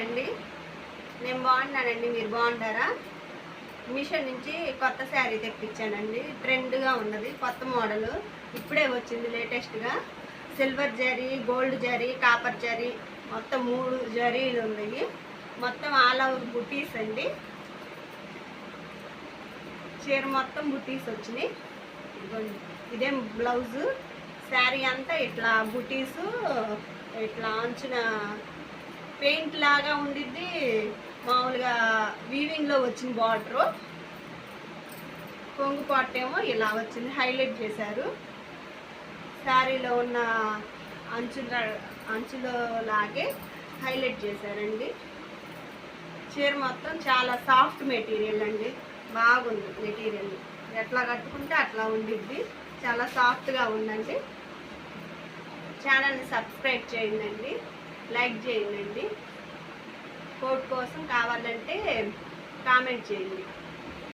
బాగున్నారండి? నేను బాగున్నానండి. మీరు బాగున్నారా? మీషో నుంచి కొత్త శారీ తెప్పించానండి. ట్రెండ్గా ఉన్నది, కొత్త మోడల్, ఇప్పుడే వచ్చింది లేటెస్ట్గా. Silver zari, gold zari, copper zari, మొత్తం 3 జరీలు ఉన్నాయి. మొత్తం ఆల్ ఓవర్ బుటీస్ అండి. చీర మొత్తం బుటీస్ వచ్చినాయి. ఇదేం బ్లౌజు. శారీ అంతా ఇట్లా బుటీసు, ఇట్లా అంచున పెయింట్ లాగా ఉండిద్ది. మామూలుగా వీవింగ్లో వచ్చిన బార్డరు. కొంగు పాటేమో ఇలా వచ్చింది, హైలైట్ చేశారు. శారీలో ఉన్న అంచులో లాగే హైలైట్ చేశారండి. చీర మొత్తం చాలా సాఫ్ట్ మెటీరియల్ అండి, బాగుంది మెటీరియల్. ఎట్లా కట్టుకుంటే అట్లా ఉండిద్ది, చాలా సాఫ్ట్గా ఉందండి. ఛానల్ని సబ్స్క్రైబ్ చేయండి, లైక్ చేయండి. కోడ్ కోసం కావాలంటే కామెంట్ చేయండి.